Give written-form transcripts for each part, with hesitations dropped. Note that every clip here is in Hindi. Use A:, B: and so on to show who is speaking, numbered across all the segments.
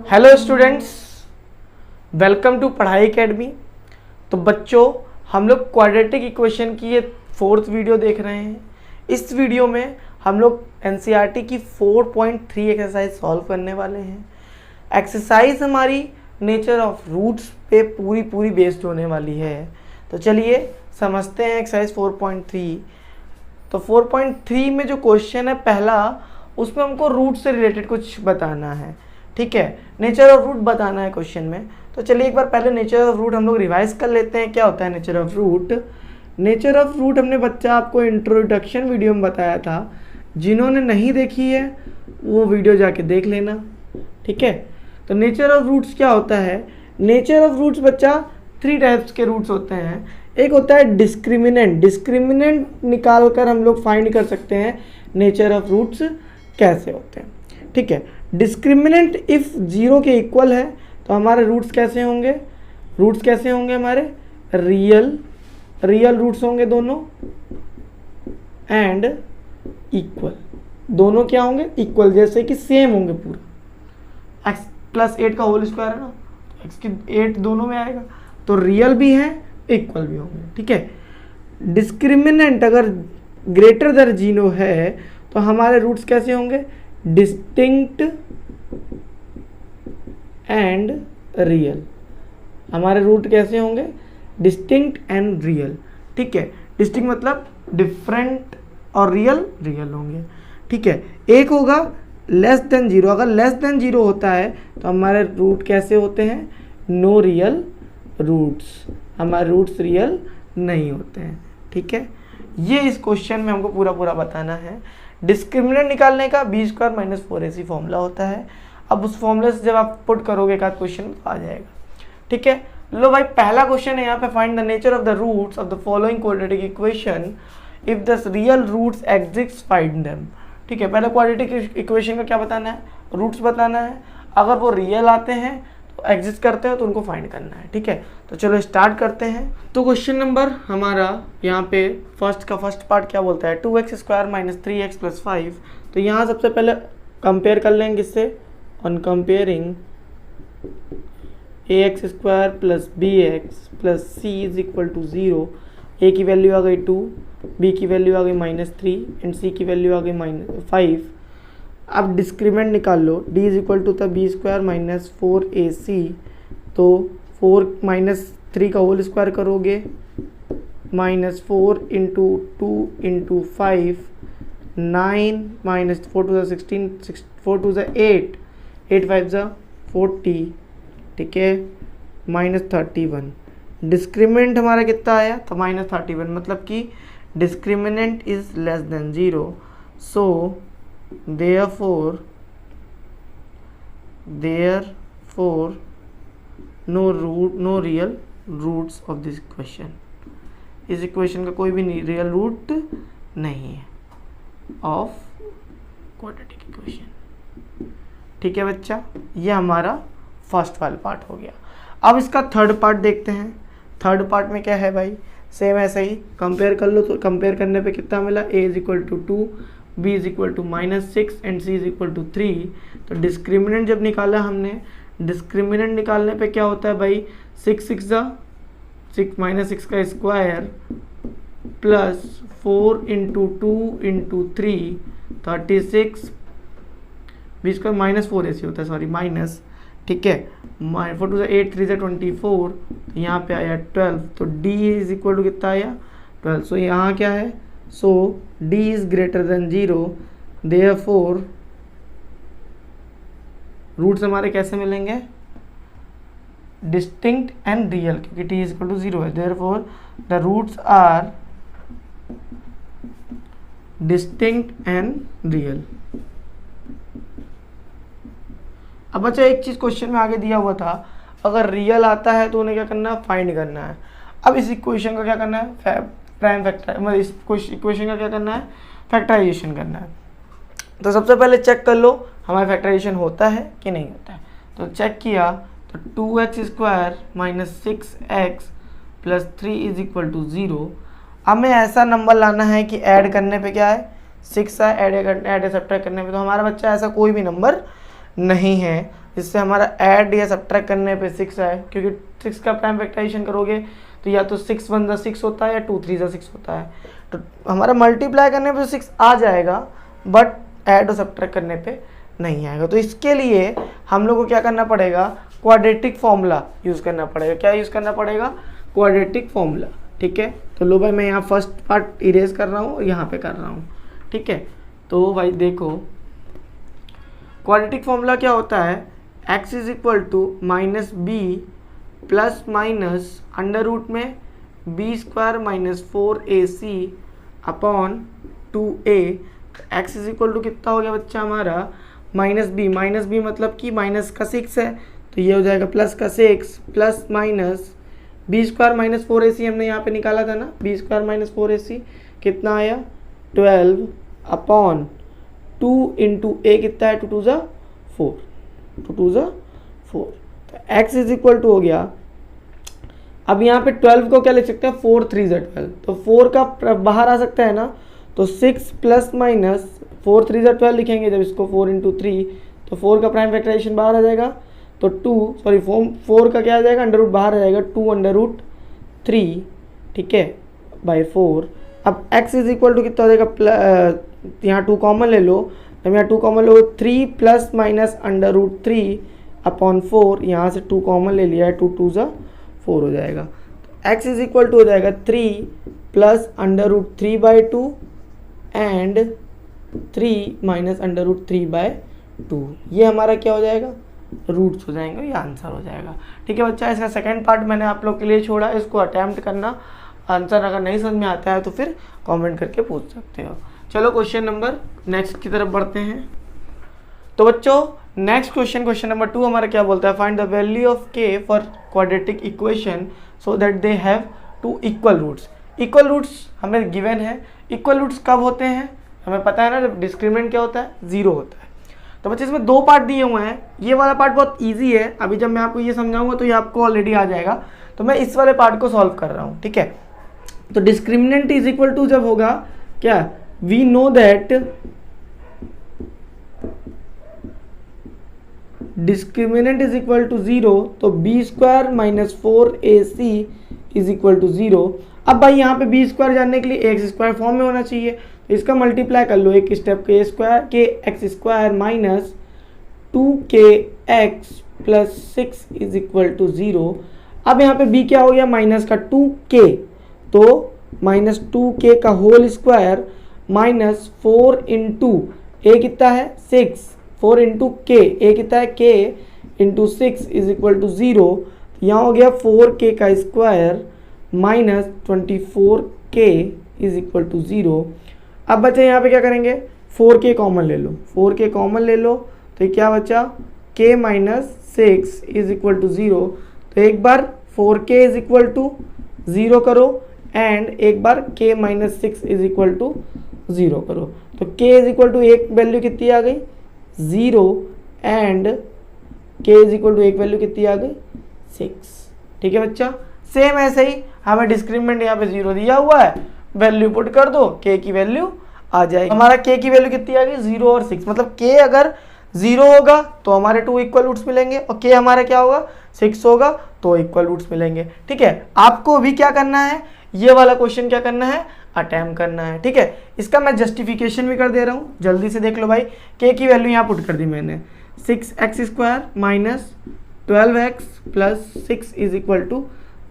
A: हेलो स्टूडेंट्स, वेलकम टू पढ़ाई अकेडमी। तो बच्चों, हम लोग क्वाड्रेटिक इक्वेशन की ये 4th वीडियो देख रहे हैं। इस वीडियो में हम लोग एनसीईआरटी की 4.3 एक्सरसाइज सॉल्व करने वाले हैं। एक्सरसाइज हमारी नेचर ऑफ रूट्स पे पूरी बेस्ड होने वाली है। तो चलिए समझते हैं एक्सरसाइज 4.3। तो 4.3 में जो क्वेश्चन है पहला, उसमें हमको रूट से रिलेटेड कुछ बताना है। ठीक है, नेचर ऑफ रूट बताना है क्वेश्चन में। तो चलिए एक बार पहले नेचर ऑफ रूट हम लोग रिवाइज कर लेते हैं। क्या होता है nature of root? Nature of root हमने बच्चा आपको इंट्रोडक्शन वीडियो में बताया था। जिन्होंने नहीं देखी है वो वीडियो जाके देख लेना। ठीक है, तो नेचर ऑफ रूट्स क्या होता है? नेचर ऑफ रूट्स बच्चा 3 टाइप्स के रूट्स होते हैं। एक होता है डिस्क्रिमिनेंट। डिस्क्रिमिनेंट निकाल कर हम लोग फाइंड कर सकते हैं नेचर ऑफ रूट्स कैसे होते हैं। ठीक है, डिस्क्रिमिनेंट इफ 0 के इक्वल है तो हमारे रूट्स कैसे होंगे? रूट्स कैसे होंगे हमारे? रियल रूट्स होंगे दोनों, एंड इक्वल। दोनों क्या होंगे? इक्वल, जैसे कि सेम होंगे पूरा। x + 8 का होल स्क्वायर है ना, x की 8 दोनों में आएगा, तो रियल भी है इक्वल भी होंगे। ठीक है, डिस्क्रिमिनेंट अगर ग्रेटर देन 0 है तो हमारे रूट्स कैसे होंगे? Distinct and real. हमारे रूट कैसे होंगे? Distinct and real. ठीक है, डिस्टिंक्ट मतलब डिफरेंट और रियल होंगे। ठीक है, एक होगा लेस देन 0। अगर लेस देन 0 होता है तो हमारे रूट कैसे होते हैं? No real roots. हमारे रूट्स रियल नहीं होते हैं। ठीक है, ये इस क्वेश्चन में हमको पूरा बताना है। डिस्क्रिमिनेंट निकालने का b² - 4ac फॉर्मूला होता है। अब उस फॉर्मूले से जब आप पुट करोगे एक आध क्वेश्चन आ जाएगा। ठीक है, लो भाई, पहला क्वेश्चन है यहाँ पे, find the nature of the roots of the following quadratic equation if the real roots exist find them. ठीक है, पहले क्वाड्रेटिक इक्वेशन का क्या बताना है? रूट्स बताना है। अगर वो रियल आते हैं तो एग्जिस्ट करते हैं तो उनको फाइंड करना है। ठीक है, तो चलो स्टार्ट करते हैं। तो क्वेश्चन नंबर हमारा यहाँ पे फर्स्ट पार्ट क्या बोलता है? 2x² - 3x + 5। तो यहाँ सबसे पहले कंपेयर कर लेंगे इससे। On comparing ax² + bx + c = 0। a की वैल्यू आ गई 2, b की वैल्यू आ गई -3 एंड c की वैल्यू आ गई -5। अब डिस्क्रिमिनेंट निकाल लो। d = b² - 4ac। तो 4 - 3 का होल स्क्वायर करोगे, -4 × 2 × 5, 9 - 4 × 16, 4 × 8, 8 × 5 = 40। ठीक है, -31। डिस्क्रिमिनेंट हमारा कितना आया? तो -31, मतलब कि discriminant is less than 0। So therefore no real roots of this equation। इस इक्वेशन का कोई भी रियल रूट नहीं है ऑफ क्वाड्रेटिक इक्वेशन। ठीक है बच्चा, ये हमारा फर्स्ट वाला पार्ट हो गया। अब इसका थर्ड पार्ट देखते हैं। थर्ड पार्ट में क्या है भाई? सेम ऐसे ही कंपेयर कर लो। तो कंपेयर करने पे कितना मिला? a = 2, b = -6 and c = 3। तो डिस्क्रिमिनेंट जब निकाला हमने, डिस्क्रिमिनेंट निकालने पे क्या होता है भाई? 6 - 6 का स्क्वायर प्लस 4 × 2 × 3, 36, b² -4ac होता है, सॉरी माइनस। ठीक है, 4 × 2 = 8, 3 × 24, तो यहाँ पे आया 12। तो d = कितना आया? 12। सो यहाँ क्या है? So d is greater than 0, therefore roots हमारे कैसे मिलेंगे? डिस्टिंक्ट एंड रियल, क्योंकि t = 0 है। Therefore the roots are distinct and real. अब अच्छा, एक चीज क्वेश्चन में आगे दिया हुआ था, अगर रियल आता है तो उन्हें क्या करना है? फाइंड करना है। अब इस इक्वेशन का क्या करना है? प्राइम फैक्टर, मतलब इस इक्वेशन का क्या करना है? फैक्टराइजेशन करना है। तो सबसे पहले चेक कर लो हमारा फैक्टराइजेशन होता है कि नहीं होता है। तो चेक किया तो 2x² - 6x + 3 = 0। हमें ऐसा नंबर लाना है कि ऐड करने पे क्या है? 6 है, ऐड सब्ट्रैक्ट करने पे। तो हमारा बच्चा ऐसा कोई भी नंबर नहीं है। जिससे हमारा ऐड या सब्ट्रैक्ट करने पे 6 आए, क्योंकि 6 का प्राइम फैक्टराइजेशन करोगे तो या तो 6 1 6 होता है या 2 3 6 होता है। तो हमारा मल्टीप्लाई करने पे 6 आ जाएगा, बट ऐड और सब्ट्रैक्ट करने पे नहीं आएगा। तो इसके लिए हम लोग को क्या करना पड़ेगा, क्वाड्रेटिक फॉर्मूला यूज़ करना पड़ेगा। क्या यूज़ करना पड़ेगा, क्वाड्रेटिक फॉर्मूला। ठीक है, तो लो भाई मैं यहाँ फर्स्ट पार्ट इरेज कर रहा हूँ और यहाँ पे कर रहा हूँ। ठीक है, तो भाई देखो क्वाड्रेटिक फॉर्मूला क्या होता है, x is equal to minus b plus minus under root में b square minus 4ac upon 2a। x is equal to कितना हो गया बच्चा हमारा, माइनस बी मतलब कि माइनस का 6 है, तो ये हो जाएगा प्लस का 6 plus minus B square minus 4ac हमने यहाँ पे निकाला था ना, बी स्क्वायर माइनस 4ac कितना आया 12 अपॉन 2 इंटू ए कितना है 2 2 ज़ा 4, 2 2 ज़ा 4। तो x इज इक्वल टू हो गया, अब यहाँ पे 12 को क्या लिख सकते हैं 4 3 ज़ा 12, तो 4 का बाहर आ सकता है ना, तो 6 प्लस माइनस 4 3 ज़ा 12 लिखेंगे जब इसको 4 इंटू 3, तो 4 का प्राइम फैक्टराइजेशन बाहर आ जाएगा, तो 4 का क्या आ जाएगा, अंडर रूट बाहर आ जाएगा 2 अंडर रूट 3, ठीक है, बाई 4। अब x इज इक्वल टू कितना हो जाएगा, यहाँ 2 कॉमन ले लो, जब यहाँ 2 कॉमन लो 3 plus minus under root 3 upon 4, यहाँ से 2 कॉमन ले लिया है, 2 2 ज़ा 4 हो जाएगा। तो x इज इक्वल टू हो जाएगा 3 plus under root 3 by 2 and 3 minus under root 3 by 2, ये हमारा क्या हो जाएगा, रूट्स हो जाएंगे, ये आंसर हो जाएगा। ठीक है बच्चा, इसका सेकंड पार्ट मैंने आप लोग के लिए छोड़ा, इसको अटैम्प्ट करना, आंसर अगर नहीं समझ में आता है तो फिर कमेंट करके पूछ सकते हो। चलो क्वेश्चन नंबर नेक्स्ट की तरफ बढ़ते हैं। तो बच्चों नेक्स्ट क्वेश्चन नंबर 2 हमारा क्या बोलता है, find the value of k for quadratic equation so that they have 2 equal roots. Equal roots हमें गिवन है, इक्वल रूट्स कब होते हैं हमें पता है ना, जब डिस्क्रिमिनेंट क्या होता है 0 होता है। तो बच्चे इसमें 2 पार्ट दिए हुए हैं, ये वाला पार्ट बहुत इजी है, अभी जब मैं आपको ये समझाऊंगा तो ये आपको ऑलरेडी आ जाएगा, तो मैं इस वाले पार्ट को सॉल्व कर रहा हूँ। ठीक है, तो डिस्क्रिमिनेंट इज इक्वल टू जब होगा क्या, we know that discriminant is equal to 0, तो B square minus 4ac is equal to 0। अब भाई यहाँ पे बी स्क्वायर जानने के लिए एक्स स्क्वायर फॉर्म में होना चाहिए, तो इसका मल्टीप्लाई कर लो, एक स्टेप के स्क्वायर के X square minus 2kx plus 6 is equal to 0। अब यहाँ पे b क्या हो गया, माइनस का 2k, तो माइनस 2k का होल स्क्वायर माइनस 4 इंटू ए कितना है 6, 4 इंटू के, ए कितना है k into 6 is equal to 0। यहाँ हो गया 4k का square minus 24k is equal to 0। अब बच्चे यहाँ पे क्या करेंगे, 4k कॉमन ले लो, 4k कॉमन ले लो, तो ये क्या बचा k minus 6 is equal to 0। तो एक बार 4k इज इक्वल टू 0 करो एंड एक बार k minus 6 is equal to 0 करो, तो k इज इक्वल टू एक वैल्यू कितनी आ गई 0 and k is equal to एक वैल्यू कितनी आ गई 6। ठीक है बच्चा, सेम ऐसे ही हमें डिस्क्रिमिनेंट यहाँ पे 0 दिया हुआ है, वैल्यू पुट कर दो, k की वैल्यू आ जाएगी। हमारा k की वैल्यू कितनी आ गई 0 और 6, मतलब k अगर 0 होगा तो हमारे 2 इक्वल रूट्स मिलेंगे, और k हमारा क्या होगा 6 होगा तो इक्वल रूट्स मिलेंगे। ठीक है, आपको भी क्या करना है, ये वाला क्वेश्चन क्या करना है, अटेम्प्ट करना है। ठीक है, इसका मैं जस्टिफिकेशन भी कर दे रहा हूँ, जल्दी से देख लो भाई। k की वैल्यू यहाँ पुट कर दी मैंने, 6x square minus 12x plus 6 is equal to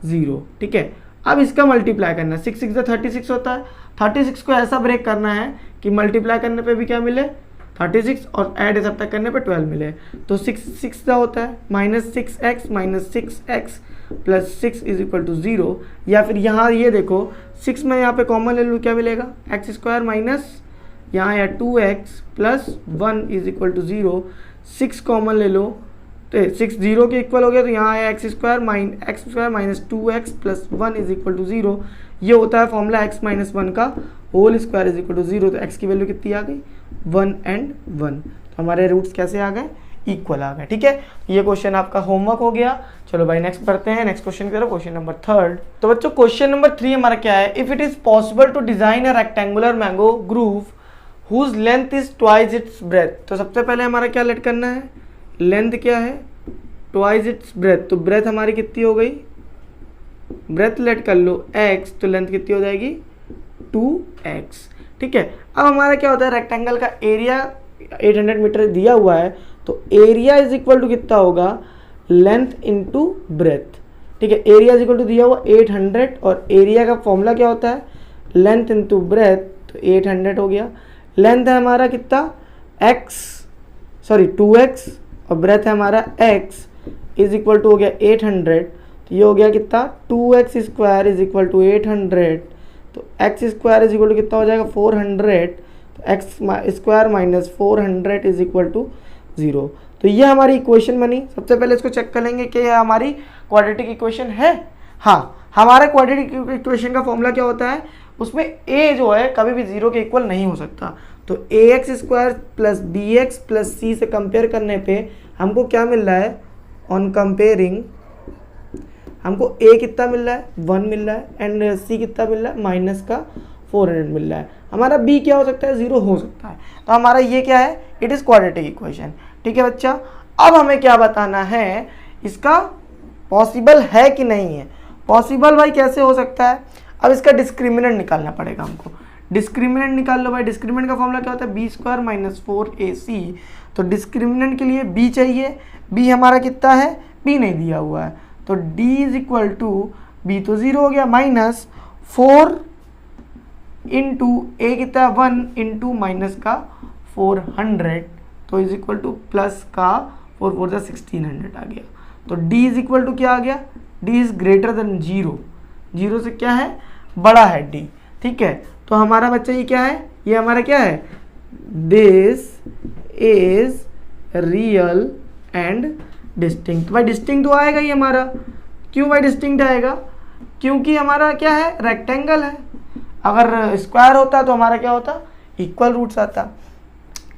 A: 0। ठीक है, अब इसका मल्टीप्लाई करना है, 6 6 36 होता है, 36 को ऐसा ब्रेक करना है कि मल्टीप्लाई करने पे भी क्या मिले 36 और ऐड सब तक करने पे 12 मिले, तो 6 6 का होता है minus 6x minus 6x plus 6 is equal to 0। या फिर यहाँ ये देखो 6 में यहाँ पे कॉमन ले लूँ, क्या मिलेगा एक्स स्क्वायर माइनस यहाँ या 2x plus 1 is equal to 0। 6 common ले लो तो 6 0 के इक्वल हो गया, तो यहाँ आया X square minus 2x plus 1 is equal to 0। ये होता है फॉर्मूला x माइनस 1 का whole square is equal to 0। तो x की वैल्यू कितनी आ गई 1 एंड 1, तो हमारे रूट्स कैसे आ गए, इक्वल आ गए। ठीक है, ये क्वेश्चन आपका होमवर्क हो गया। चलो भाई नेक्स्ट बढ़ते हैं, नेक्स्ट क्वेश्चन की तरफ, क्वेश्चन नंबर 3। तो बच्चों क्वेश्चन नंबर 3 हमारा क्या है, if it is possible to design a rectangular mango grove whose length is twice its breadth. तो सबसे पहले हमारा क्या लेट करना है, लेंथ क्या है, ट्वाइस इट्स ब्रेथ, तो ब्रेथ हमारी कितनी हो गई, ब्रेथ लेट कर लो x, तो लेंथ कितनी हो जाएगी 2x। ठीक है, अब हमारा क्या होता है, रेक्टेंगल का एरिया 800 मीटर दिया हुआ है, तो एरिया इज इक्वल टू कितना होगा, लेंथ इनटू ब्रेथ। ठीक है, एरिया इज इक्वल टू दिया हुआ 800 और एरिया का फॉर्मूला क्या होता है, लेंथ इनटू ब्रेथ, तो 800 हो गया। लेंथ है हमारा कितना x 2x और ब्रेथ है हमारा x इज इक्वल टू हो गया 800, तो ये हो गया कितना 2x square is equal to 800, तो x square is equal to कितना हो जाएगा 400, तो x square minus 400 is equal to 0। तो ये हमारी इक्वेशन बनी। सबसे पहले इसको चेक कर लेंगे कि यह हमारी क्वाड्रेटिक इक्वेशन है। हाँ, हमारा क्वाड्रेटिक इक्वेशन का फॉर्मूला क्या होता है, उसमें a जो है कभी भी 0 के इक्वल नहीं हो सकता, तो ax square plus bx plus c से कंपेयर करने पे हमको क्या मिल रहा है, ऑन कंपेयरिंग हमको a कितना मिल रहा है 1 मिल रहा है एंड c कितना मिल रहा है माइनस का 400 मिल रहा है। हमारा b क्या हो सकता है, 0 हो सकता है, तो हमारा ये क्या है, इट इज़ क्वाड्रेटिक इक्वेशन। ठीक है बच्चा, अब हमें क्या बताना है, इसका पॉसिबल है कि नहीं है। पॉसिबल भाई कैसे हो सकता है, अब इसका डिस्क्रिमिनेंट निकालना पड़ेगा हमको। डिस्क्रिमिनेंट निकाल लो भाई, डिस्क्रिमिनेंट का फॉर्मूला क्या होता है, बी स्क्वायर माइनस 4ac, तो डिस्क्रिमिनेंट के लिए b चाहिए, b हमारा कितना है, b नहीं दिया हुआ है, तो d is equal to b तो 0 हो गया माइनस 4 इंटू a कितना है 1 इंटू माइनस का 400, तो इज इक्वल टू प्लस का 4 4 जा 1600 आ गया। तो d इज इक्वल टू क्या आ गया, d इज ग्रेटर देन 0, 0 से क्या है बड़ा है d। ठीक है, तो हमारा बच्चा ये क्या है, ये हमारा क्या है, this is real and distinct. भाई डिस्टिंक्ट तो आएगा ही हमारा, क्यों भाई डिस्टिंक्ट आएगा, क्योंकि हमारा क्या है, रेक्टेंगल है। अगर स्क्वायर होता तो हमारा क्या होता, इक्वल रूट्स आता।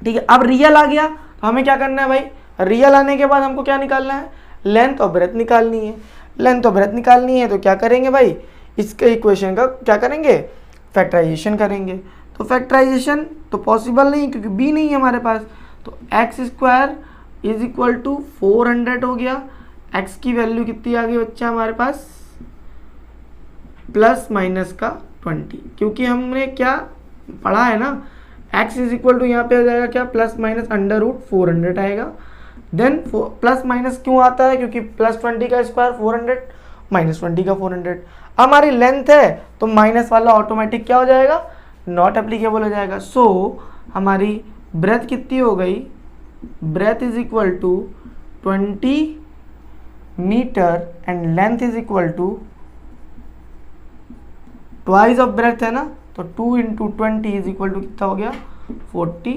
A: ठीक है, अब रियल आ गया, तो हमें क्या करना है भाई, रियल आने के बाद हमको क्या निकालना है, लेंथ और ब्रेथ निकालनी है। लेंथ और ब्रेथ निकालनी है तो क्या करेंगे भाई, इसके इक्वेशन का क्या करेंगे, फैक्टराइजेशन करेंगे। तो फैक्टराइजेशन तो पॉसिबल नहीं क्योंकि b नहीं है हमारे पास, तो x square is equal to 400 हो गया। x की वैल्यू कितनी आ गई बच्चा हमारे पास, प्लस माइनस का 20, क्योंकि हमने क्या पढ़ा है ना, x इज इक्वल टू यहाँ पे आ जाएगा क्या, प्लस माइनस अंडर रूट 400 आएगा। देन प्लस माइनस क्यों आता है, क्योंकि प्लस 20 का स्क्वायर 400 माइनस 20 का 400। हमारी लेंथ है तो माइनस वाला ऑटोमेटिक क्या हो जाएगा, नॉट एप्लीकेबल हो जाएगा। सो हमारी ब्रेथ कितनी हो गई, breadth is equal to 20 metre and length is equal to twice of breadth है ना, तो 2 इंटू 20 इज इक्वल टू कितना हो गया 40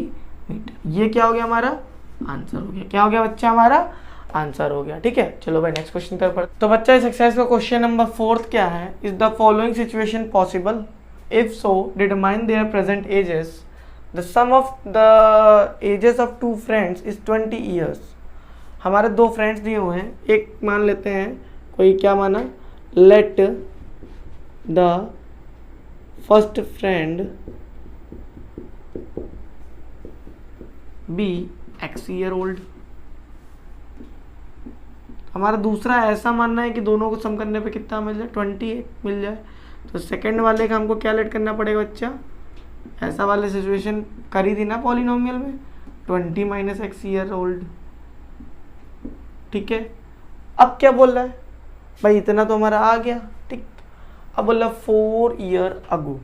A: मीटर। ये क्या हो गया हमारा आंसर हो गया, क्या हो गया बच्चा हमारा आंसर हो गया। ठीक है, चलो भाई नेक्स्ट क्वेश्चन पर पढ़ते। तो बच्चा इस एक्सरसाइज का क्वेश्चन नंबर 4 क्या है, is the following situation possible, if so determine their present ages, the sum of the ages of 2 friends is 20 years. हमारे 2 फ्रेंड्स दिए हुए हैं, एक मान लेते हैं कोई क्या माना, let the first friend be x year old. हमारा दूसरा ऐसा मानना है कि दोनों को सम करने पे कितना मिल जाए 20 मिल जाए, तो सेकंड वाले का हमको क्या लेट करना पड़ेगा बच्चा, ऐसा वाले सिचुएशन करी थी ना पॉलिनोमियल में, 20 माइनस x ईयर ओल्ड। ठीक है, अब क्या बोल रहा है भाई, इतना तो हमारा आ गया। ठीक, अब बोल रहा 4 year ago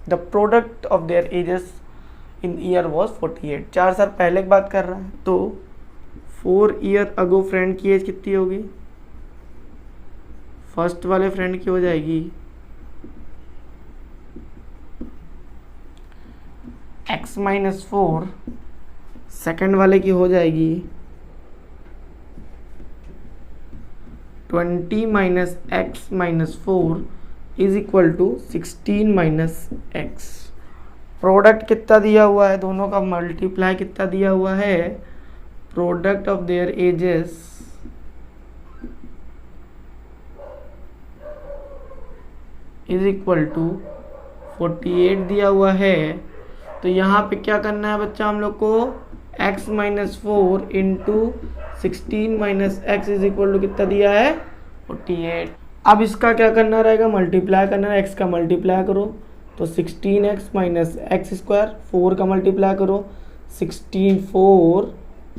A: the product of their edges in year was 48। 4 साल पहले की बात कर रहा है, तो 4 ईयर अगो फ्रेंड की एज कितनी होगी, फर्स्ट वाले फ्रेंड की हो जाएगी x माइनस 4, सेकेंड वाले की हो जाएगी 20 minus x minus 4 is equal to 16 minus x। Product कितना दिया हुआ है, दोनों का मल्टीप्लाई कितना दिया हुआ है, product of their ages is equal to 48 दिया हुआ है। तो यहाँ पे क्या करना है बच्चा हम लोग को, x minus 4 into 16 minus X is equal to कितना दिया है 48। अब इसका क्या करना रहेगा, मल्टीप्लाई करना है, एक्स का मल्टीप्लाई करो तो 16x माइनस एक्स स्क्वायर, 4 का मल्टीप्लाई करो 16 4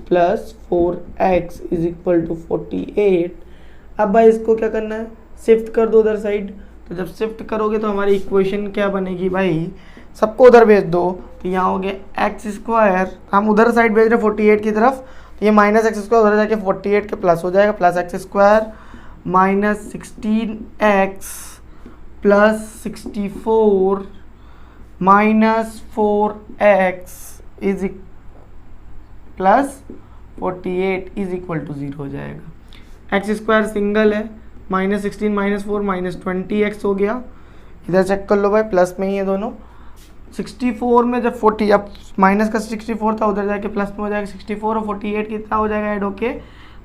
A: plus 4x is equal to 48। अब भाई इसको क्या करना है, शिफ्ट कर दो उधर साइड। तो जब शिफ्ट करोगे तो हमारी इक्वेशन क्या बनेगी भाई, सबको उधर भेज दो तो यहाँ हो गया एक्स स्क्वायर, हम उधर साइड भेज रहे 48 की तरफ, तो ये माइनस एक्स स्क्वायर उधर जाके 48 के प्लस हो जाएगा, plus X square minus 16x plus 64 minus 4x is plus 48 is equal to 0 हो जाएगा। एक्स स्क्वायर सिंगल है, माइनस 16 माइनस 4 माइनस 20x हो गया, इधर चेक कर लो भाई प्लस में ही है दोनों। 64 में जब 40, अब माइनस का 64 था उधर जाके प्लस में हो जाएगा 64 और 48 कितना हो जाएगा ऐड होके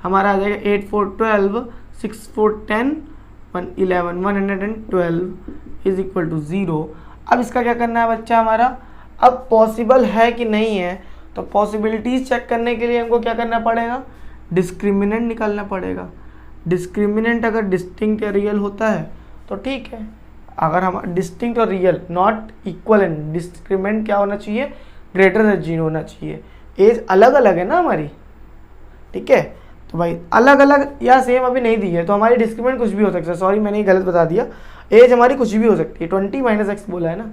A: हमारा आ जाएगा 8 4 12 6 4 10 111 112 इज इक्वल टू 0। अब इसका क्या करना है बच्चा हमारा, अब पॉसिबल है कि नहीं है, तो पॉसिबिलिटीज चेक करने के लिए हमको क्या करना पड़ेगा, डिस्क्रिमिनेंट निकालना पड़ेगा। डिस्क्रिमिनेंट अगर डिस्टिंक्ट या रियल होता है तो ठीक है, अगर हम डिस्टिंक्ट और real not equal and discriminant क्या होना चाहिए, ग्रेटर देन 0 होना चाहिए। एज अलग अलग है ना हमारी, ठीक है, तो भाई अलग अलग या सेम अभी नहीं दी है तो हमारी डिस्क्रिमिनेंट कुछ भी हो सकता है। सॉरी मैंने ये गलत बता दिया, एज हमारी कुछ भी हो सकती है, 20 माइनस एक्स बोला है ना,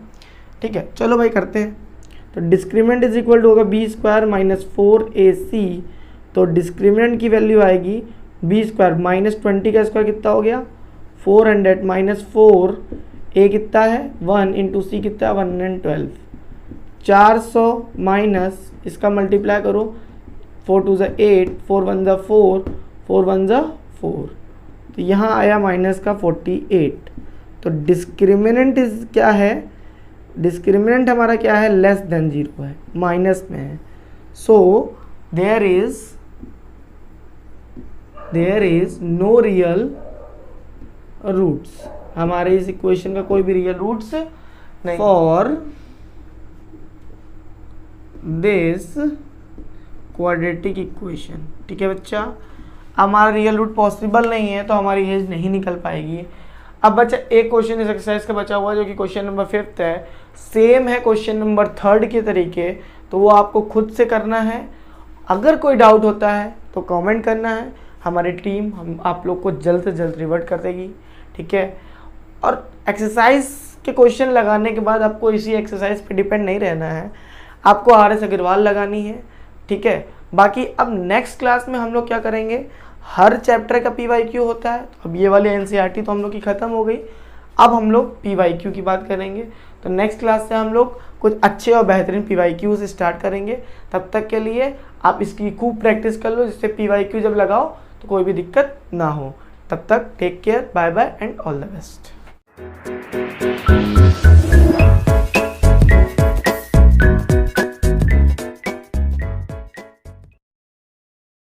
A: ठीक है। चलो भाई करते हैं, तो डिस्क्रिमिनेंट इज इक्वल टू होगा बी स्क्वायर माइनस 4ac, तो डिस्क्रिमिनेंट की वैल्यू आएगी बी स्क्वायर माइनस 20 का स्क्वायर कितना हो गया 400 माइनस 4 ए कितना है 1 इंटू सी कितना 112, 400 माइनस इसका मल्टीप्लाई करो 4 2 ज़ा 8 4 1 ज़ा 4 4 1 ज़ा 4, तो यहाँ आया माइनस का 48। तो डिस्क्रिमिनेंट इज क्या है, डिस्क्रिमिनेंट हमारा क्या है, लेस देन 0 है, माइनस में है। So there is no real roots, हमारे इस इक्वेशन का कोई भी रियल रूट्स नहीं फॉर दिस क्वाड्रेटिक इक्वेशन, ठीक है बच्चा। हमारा रियल रूट पॉसिबल नहीं है तो हमारी एज नहीं निकल पाएगी। अब बच्चा एक क्वेश्चन इस एक्सरसाइज का बचा हुआ है जो कि क्वेश्चन नंबर 5 है, सेम है क्वेश्चन नंबर 3 के तरीके, तो वो आपको खुद से करना है। अगर कोई डाउट होता है तो कमेंट करना है, हमारी टीम हम आप लोग को जल्द से जल्द रिवर्ट कर देगी, ठीक है। और एक्सरसाइज के क्वेश्चन लगाने के बाद आपको इसी एक्सरसाइज पे डिपेंड नहीं रहना है, आपको RS अग्रवाल लगानी है, ठीक है। बाकी अब नेक्स्ट क्लास में हम लोग क्या करेंगे, हर चैप्टर का PYQ होता है, तो अब ये वाली NCERT तो हम लोग की ख़त्म हो गई, अब हम लोग PYQ की बात करेंगे। तो नेक्स्ट क्लास से हम लोग कुछ अच्छे और बेहतरीन PYQ से स्टार्ट करेंगे। तब तक के लिए आप इसकी खूब प्रैक्टिस कर लो, जिससे PYQ जब लगाओ तो कोई भी दिक्कत ना हो। तब तक take care, bye bye and all the best.